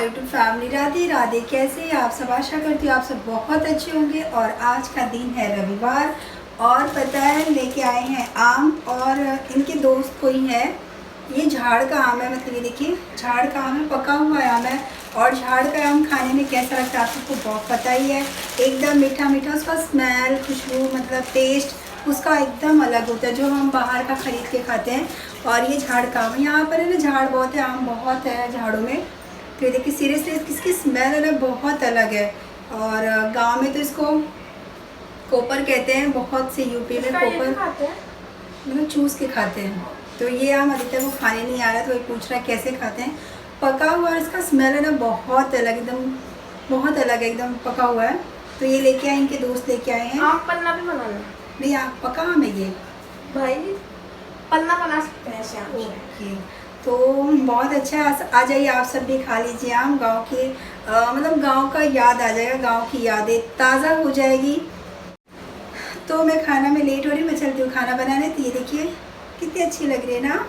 YouTube family, Radhe Radhe. कैसे हैं आप सब? आशा करती हूँ आप सब बहुत अच्छे होंगे। और आज का दिन है रविवार और पता है लेके आए हैं आम और इनके दोस्त कोई है। ये झाड़ का आम है, मतलब ये देखिए झाड़ का आम है, पका हुआ आम है। और झाड़ का आम खाने में कैसा लगता है आप सबको बहुत पता ही है। एकदम मीठा मीठा उसका स्मेल, खुशबू, मतलब टेस्ट उसका एकदम अलग होता है जो हम बाहर का ख़रीद के खाते हैं। और ये झाड़ का आम, यहाँ पर है ना झाड़ बहुत है, आम बहुत है झाड़ों में। तो ये देखिए सीरियसली इसकी स्मेल है ना बहुत अलग है। और गांव में तो इसको कोपर कहते हैं, बहुत से यूपी में कोपर मतलब चूस के खाते हैं। तो ये आम अधिकतर वो खाने नहीं आ रहा, तो वही पूछ रहा है कैसे खाते हैं। पका हुआ इसका स्मेल है ना बहुत अलग, एकदम बहुत अलग है, एकदम पका हुआ है। तो ये लेके आए, इनके दोस्त लेके आए हैं। आप पन्ना भी बनाना नहीं, आप पका आम है ये भाई, पन्ना बना सकते हैं ऐसे आम से। ओके, तो बहुत अच्छा है। आ जाइए आप सब भी खा लीजिए आम। गांव के मतलब गांव का याद आ जाएगा, गांव की यादें ताज़ा हो जाएगी। तो मैं खाना में लेट हो रही हूँ, मैं चलती हूँ खाना बनाने। तो ये देखिए कितनी अच्छी लग रही है ना।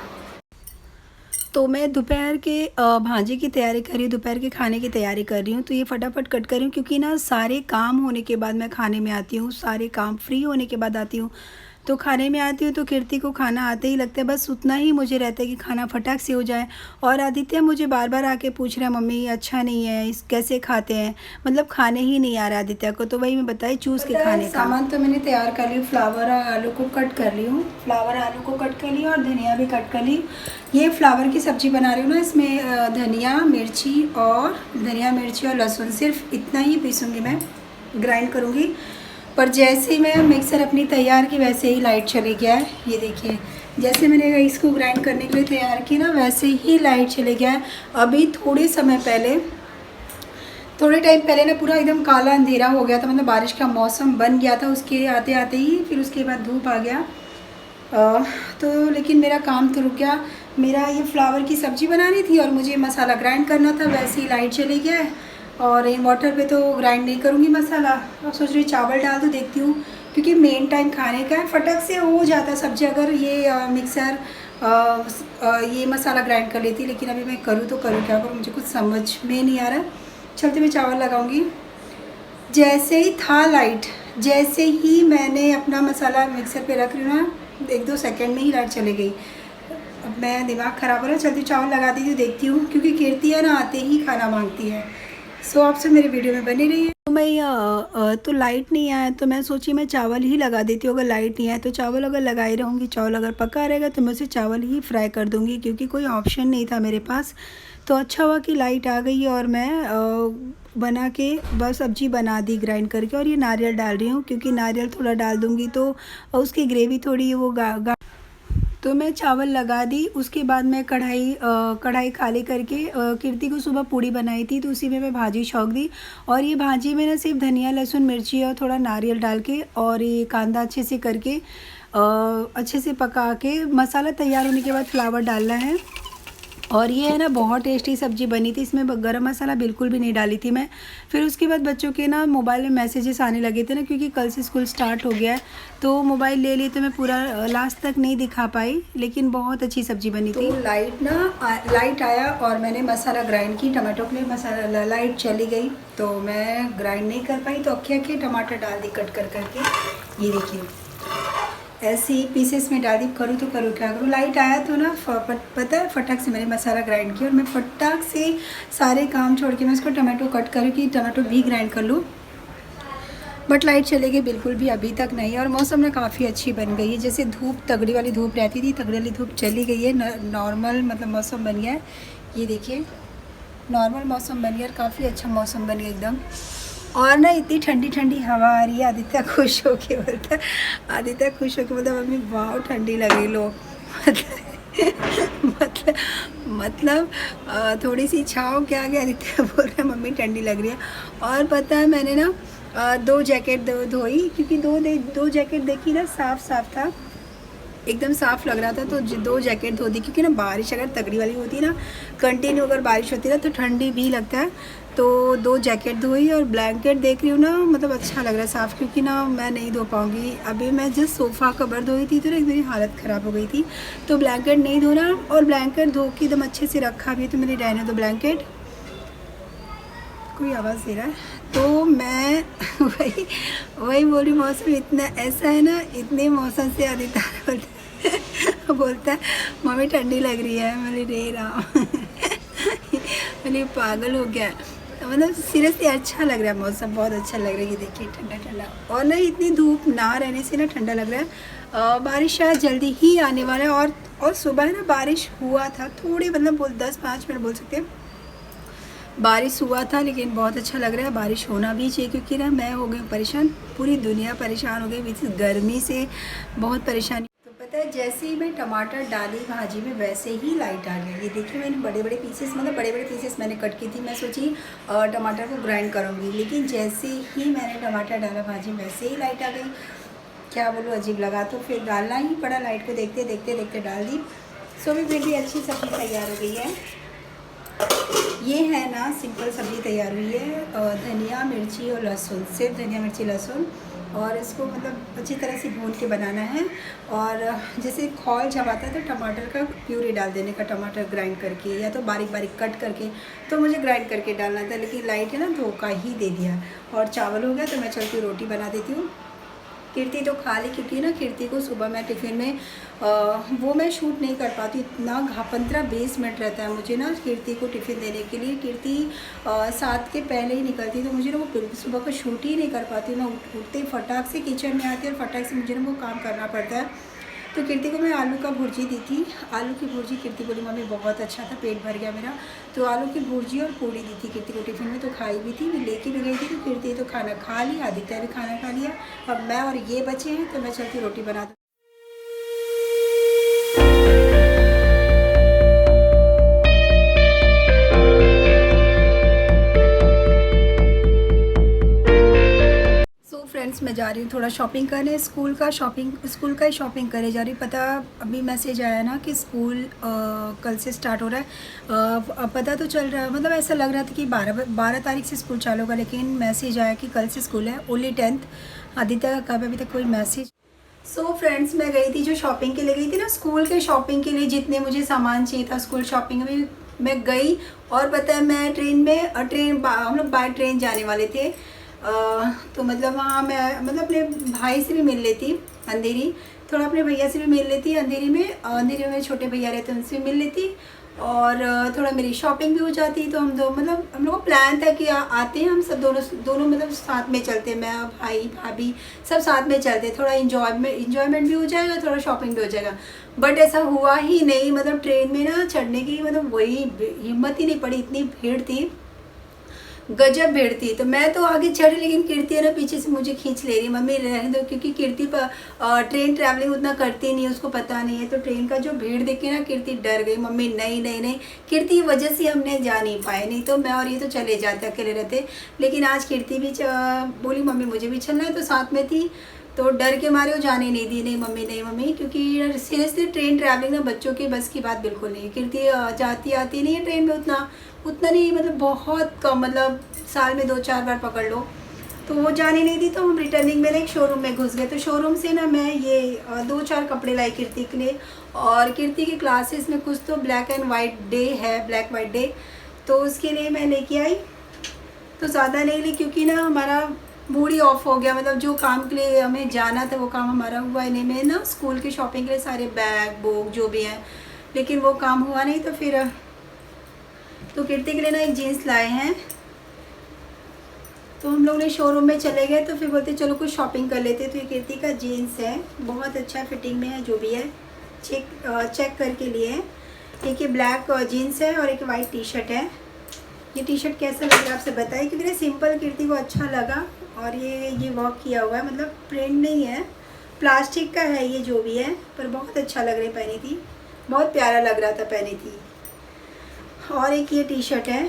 तो मैं दोपहर के भाजी की तैयारी कर रही हूँ, दोपहर के खाने की तैयारी कर रही हूँ। तो ये फटाफट कट कर रही हूँ क्योंकि ना सारे काम होने के बाद मैं खाने में आती हूँ, सारे काम फ्री होने के बाद आती हूँ। तो खाने में आती हूँ तो कीर्ति को खाना आते ही लगता है, बस उतना ही मुझे रहता है कि खाना फटाक से हो जाए। और आदित्य मुझे बार बार आके पूछ रहा है मम्मी अच्छा नहीं है, इस कैसे खाते हैं, मतलब खाने ही नहीं आ रहा आदित्य को। तो वही मैं बताई चूज़ के खाने का सामान तो मैंने तैयार कर ली। फ्लावर और आलू को कट कर ली हूँ, फ्लावर आलू को कट कर ली और धनिया भी कट कर ली। ये फ्लावर की सब्ज़ी बना रही हूँ ना, इसमें धनिया मिर्ची और लहसुन सिर्फ इतना ही पीसूँगी, मैं ग्राइंड करूँगी। पर जैसे ही मैं मिक्सर अपनी तैयार की वैसे ही लाइट चली गया है। ये देखिए जैसे मैंने इसको ग्राइंड करने के लिए तैयार की ना, वैसे ही लाइट चले गया है। अभी थोड़े टाइम पहले ना पूरा एकदम काला अंधेरा हो गया था, मतलब बारिश का मौसम बन गया था। उसके आते आते ही फिर उसके बाद धूप आ गया। तो लेकिन मेरा काम तो रुक गया। मेरा ये फ्लावर की सब्ज़ी बनानी थी और मुझे मसाला ग्राइंड करना था, वैसे ही लाइट चली गया है। और इन्वर्टर पे तो ग्राइंड नहीं करूँगी मसाला। अब सोच रही चावल डाल तो देखती हूँ, क्योंकि मेन टाइम खाने का है, फटक से हो जाता है सब्ज़ी अगर ये मिक्सर ये मसाला ग्राइंड कर लेती। लेकिन अभी मैं करूँ तो करूँ क्या करूँ, मुझे कुछ समझ में नहीं आ रहा। चलते मैं चावल लगाऊँगी। जैसे ही था लाइट, जैसे ही मैंने अपना मसाला मिक्सर पे रख रही हूँ ना, 1-2 सेकंड में ही लाइट चली गई। अब मैं दिमाग ख़राब हो रहा है, चलती चावल लगा दी, देखती हूँ, क्योंकि कीर्ति है ना आते ही खाना मांगती है। सो आप सब मेरी वीडियो में बनी रहिए। तो मैं तो लाइट नहीं आया तो मैं सोची मैं चावल ही लगा देती हूँ। अगर लाइट नहीं आया तो चावल अगर लगाई रहूँगी, चावल अगर पका रहेगा तो मैं उसे चावल ही फ्राई कर दूँगी, क्योंकि कोई ऑप्शन नहीं था मेरे पास। तो अच्छा हुआ कि लाइट आ गई और मैं बना के बस सब्ज़ी बना दी ग्राइंड करके। और ये नारियल डाल रही हूँ, क्योंकि नारियल थोड़ा डाल दूँगी तो उसकी ग्रेवी थोड़ी वो तो मैं चावल लगा दी। उसके बाद मैं कढ़ाई खाली करके कीर्ति को सुबह पूड़ी बनाई थी तो उसी में मैं भाजी छौंक दी। और ये भाजी में ना सिर्फ धनिया लहसुन मिर्ची और थोड़ा नारियल डाल के और ये कांदा अच्छे से करके अच्छे से पका के मसाला तैयार होने के बाद फ्लावर डालना है। और ये है ना बहुत टेस्टी सब्ज़ी बनी थी, इसमें गरम मसाला बिल्कुल भी नहीं डाली थी मैं। फिर उसके बाद बच्चों के ना मोबाइल में मैसेजेस आने लगे थे ना, क्योंकि कल से स्कूल स्टार्ट हो गया है। तो मोबाइल ले लिए तो मैं पूरा लास्ट तक नहीं दिखा पाई, लेकिन बहुत अच्छी सब्ज़ी बनी थी। तो लाइट आया और मैंने मसाला ग्राइंड की, टमाटो के लिए मसाला, लाइट चली गई तो मैं ग्राइंड नहीं कर पाई, तो अखे टमाटर डाल दी कट कर करके। ये देखिए ऐसे ही पीसेस में डाल दी। करूँ तो करूँ क्या करूँ, लाइट आया तो ना पता है फटाक से मैंने मसाला ग्राइंड किया। और मैं फटाक से सारे काम छोड़ के मैं इसको टमाटो कट करूँ कि टमाटो भी ग्राइंड कर लूँ। बट लाइट चली गई बिल्कुल भी अभी तक नहीं। और मौसम ना काफ़ी अच्छी बन गई है, जैसे धूप तगड़ी वाली धूप रहती थी, तगड़ी वाली धूप चली गई है, नॉर्मल मतलब मौसम बन गया है। ये देखिए नॉर्मल मौसम बन गया, काफ़ी अच्छा मौसम बन गया एकदम। और ना इतनी ठंडी ठंडी हवा आ रही है। आदित्य खुश होके बोलता मम्मी वाह ठंडी लगी लो मतलब थोड़ी सी छाँव के आगे आदित्य बोल रहा है मम्मी ठंडी लग रही है। और पता है मैंने ना 2 जैकेट धोई, क्योंकि दो जैकेट देखी ना साफ था, एकदम साफ़ लग रहा था। तो 2 जैकेट धो दी, क्योंकि ना बारिश अगर तगड़ी वाली होती ना, कंटिन्यू अगर बारिश होती ना तो ठंडी भी लगता है। तो 2 जैकेट धोई और ब्लैंकेट देख रही हूँ ना, मतलब अच्छा लग रहा है साफ़, क्योंकि ना मैं नहीं धो पाऊँगी। अभी मैं जिस सोफ़ा कवर धोई थी तो ना मेरी हालत ख़राब हो गई थी, तो ब्लैंकेट नहीं धोना। और ब्लैंकेट धो के एकदम अच्छे से रखा भी है, तो मेरी रहने दो ब्लैंकेट। कोई आवाज़ दे रहा है। तो मैं वही वही बोली, मौसम इतना ऐसा है ना, इतने मौसम से आदित्य बोलता है मम्मी ठंडी लग रही है। मैंने रे राम मैंने पागल हो गया। मतलब सीरियसली अच्छा लग रहा है मौसम, बहुत अच्छा लग रहा है। ये देखिए ठंडा ठंडा, और ना इतनी धूप ना रहने से ना ठंडा लग रहा है। बारिश शायद जल्दी ही आने वाला है। और सुबह ना बारिश हुआ था थोड़ी, मतलब 10-5 मिनट बोल सकते हैं बारिश हुआ था, लेकिन बहुत अच्छा लग रहा है। बारिश होना भी चाहिए क्योंकि ना मैं हो गई परेशान, पूरी दुनिया परेशान हो गई इस गर्मी से, बहुत परेशानी। तो पता है जैसे ही मैं टमाटर डाली भाजी में वैसे ही लाइट आ गई। ये देखिए मैंने बड़े बड़े पीसेस, मतलब बड़े बड़े पीसेस मैंने कट की थी। मैं सोची टमाटर को ग्राइंड करूँगी, लेकिन जैसे ही मैंने टमाटर डाला भाजी वैसे ही लाइट आ गई। क्या बोलूँ, अजीब लगा। तो फिर डालना ही पड़ा, लाइट को देखते देखते देखते डाल दी। सो भी अच्छी सब्ज़ी तैयार हो गई है। ये है ना सिंपल सब्ज़ी तैयार हुई है, धनिया मिर्ची और लहसुन, सिर्फ धनिया मिर्ची लहसुन, और इसको मतलब अच्छी तरह से भून के बनाना है। और जैसे खौल जब आता है तो टमाटर का प्यूरी डाल देने का, टमाटर ग्राइंड करके या तो बारीक बारीक कट करके। तो मुझे ग्राइंड करके डालना था, लेकिन लाइट है ना धोखा ही दे दिया। और चावल हो गया तो मैं चलती रोटी बना देती हूँ। कीर्ति तो खा ली, क्योंकि ना कीर्ति को सुबह मैं टिफ़िन में वो मैं शूट नहीं कर पाती, इतना 15-20 मिनट रहता है मुझे ना कीर्ति को टिफ़िन देने के लिए। कीर्ति 7 के पहले ही निकलती, तो मुझे ना वो सुबह का शूट ही नहीं कर पाती। मैं उठते फटाक से किचन में आती और फटाक से मुझे ना वो काम करना पड़ता है। तो कीर्ति को मैं आलू का भुर्जी दी थी। आलू की भुर्जी कीर्ति बोली मम्मी बहुत अच्छा था, पेट भर गया मेरा। तो आलू की भुर्जी और पूड़ी दी थी कीर्ति को टिफ़िन में, तो खाई भी थी। मैं लेके भी गई थी, तो कीर्ति तो खाना खा लिया, आदित्य भी खाना खा लिया। अब मैं और ये बचे हैं, तो मैं चलती रोटी बना दूँ। फ्रेंड्स मैं जा रही हूँ थोड़ा शॉपिंग करने, स्कूल का ही शॉपिंग करने जा रही हूँ। पता अभी मैसेज आया ना कि स्कूल कल से स्टार्ट हो रहा है। पता तो चल रहा है, मतलब ऐसा लग रहा था कि 12 तारीख से स्कूल चालू होगा, लेकिन मैसेज आया कि कल से स्कूल है, ओनली 10th। आदित्य का अभी तक कोई मैसेज। सो फ्रेंड्स मैं गई थी, जो शॉपिंग के लिए गई थी ना, स्कूल के शॉपिंग के लिए जितने मुझे सामान चाहिए था स्कूल शॉपिंग में मैं गई। और पता है मैं ट्रेन में हम लोग बाय ट्रेन जाने वाले थे। तो मतलब वहाँ मैं मतलब अपने भाई से भी मिल लेती अंधेरी, थोड़ा अपने भैया से भी मिल लेती अंधेरी में मेरे छोटे भैया रहते हैं उनसे भी मिल लेती, और थोड़ा मेरी शॉपिंग भी हो जाती। तो हम लोग को प्लान था कि आते हैं हम सब दोनों मतलब साथ में चलते, मैं भाई भाभी सब साथ में चलते, थोड़ा इंजॉयमेंट भी हो जाएगा, थोड़ा शॉपिंग भी हो जाएगा। बट ऐसा हुआ ही नहीं, मतलब ट्रेन में ना चढ़ने की मतलब वही हिम्मत ही नहीं पड़ी, इतनी भीड़ थी, गजब भीड़ थी। तो मैं तो आगे चढ़ी, लेकिन कीर्ति है ना पीछे से मुझे खींच ले रही, मम्मी रहने दो, क्योंकि कीर्ति ट्रेन ट्रैवलिंग उतना करती नहीं है, उसको पता नहीं है। तो ट्रेन का जो भीड़ देख के ना कीर्ति डर गई, मम्मी नहीं कीर्ति की वजह से हमने जा नहीं पाए, नहीं तो मैं और ये तो चले जाते अकेले रहते। लेकिन आज कीर्ति भी बोली मम्मी मुझे भी चलना है, तो साथ में थी, तो डर के मारे वो जाने नहीं दी, नहीं मम्मी, क्योंकि सीरियसली ट्रेन ट्रैवलिंग ना बच्चों के बस की बात बिल्कुल नहीं है। कीर्ति जाती आती नहीं है ट्रेन में उतना नहीं, मतलब बहुत कम, मतलब साल में 2-4 बार पकड़ लो, तो वो जाने नहीं दी। तो हम रिटर्निंग में ना एक शोरूम में घुस गए। तो शोरूम से ना मैं ये 2-4 कपड़े लाई कीर्ति के लिए, और कीर्ति की क्लासेस में कुछ तो ब्लैक एंड वाइट डे है, ब्लैक वाइट डे, तो उसके लिए मैं लेके आई। तो ज़्यादा नहीं ली, क्योंकि ना हमारा मूड ही ऑफ हो गया, मतलब जो काम के लिए हमें जाना था वो काम हमारा हुआ ही नहीं। मैं ना स्कूल की शॉपिंग के लिए सारे बैग बुक जो भी हैं, लेकिन वो काम हुआ नहीं। तो फिर तो कीर्ति के लिए ना एक जीन्स लाए हैं, तो हम लोग ने शोरूम में चले गए। तो फिर बोलते चलो कुछ शॉपिंग कर लेते। तो ये कीर्ति का जीन्स है, बहुत अच्छा फिटिंग में है, जो भी है चेक करके लिए है। एक ये ब्लैक जीन्स है और एक वाइट टी शर्ट है। ये टी शर्ट कैसा लग रहा है आपसे बताइए, क्योंकि सिंपल कीर्ति को अच्छा लगा। और ये वर्क किया हुआ है, मतलब प्रिंट नहीं है, प्लास्टिक का है ये जो भी है, पर बहुत अच्छा लग रहा है, पहनी थी बहुत प्यारा लग रहा था, पहनी थी। और एक ये टी शर्ट है,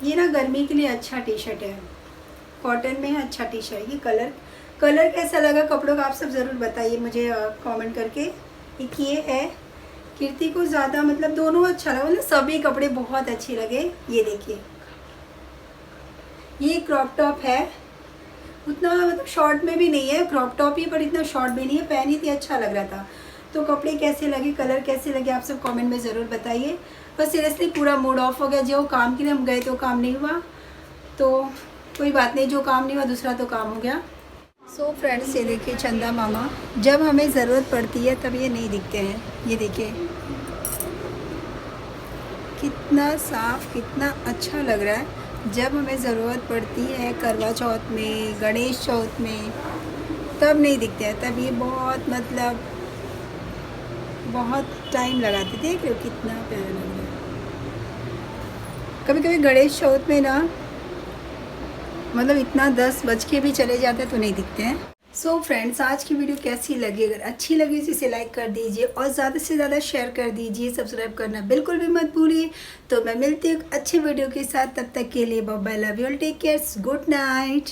ये ना गर्मी के लिए अच्छा टी शर्ट है, कॉटन में है, अच्छा टी शर्ट। ये कलर कैसा लगा कपड़ों का आप सब ज़रूर बताइए मुझे कमेंट करके। एक ये है, कीर्ति को ज़्यादा मतलब दोनों अच्छा लगा, मतलब सभी कपड़े बहुत अच्छे लगे। ये देखिए ये क्रॉप टॉप है, उतना मतलब शॉर्ट में भी नहीं है, क्रॉप टॉप ही, पर इतना शॉर्ट भी नहीं है, पहनी थी अच्छा लग रहा था। तो कपड़े कैसे लगे, कलर कैसे लगे आप सब कमेंट में ज़रूर बताइए। बस सीरियसली पूरा मूड ऑफ हो गया, जो काम के लिए हम गए तो काम नहीं हुआ। तो कोई बात नहीं, जो काम नहीं हुआ दूसरा तो काम हो गया। सो फ्रेंड्स, ये देखिए चंदा मामा, जब हमें ज़रूरत पड़ती है तब ये नहीं दिखते हैं। ये देखिए कितना साफ, कितना अच्छा लग रहा है। जब हमें ज़रूरत पड़ती है करवा चौथ में, गणेश चौथ में, तब नहीं दिखते हैं। तब ये बहुत मतलब बहुत टाइम लगाते थे। देख रहे हो कितना प्यारा लग रहा है। कभी कभी गणेश चौथ में ना मतलब इतना 10 बज के भी चले जाते हैं तो नहीं दिखते हैं। सो फ्रेंड्स, आज की वीडियो कैसी लगी? अगर अच्छी लगी तो इसे लाइक कर दीजिए और ज़्यादा से ज़्यादा शेयर कर दीजिए। सब्सक्राइब करना बिल्कुल भी मत भूलिए। तो मैं मिलती हूँ अच्छे वीडियो के साथ, तब तक के लिए bye bye, love you all, take care, good night.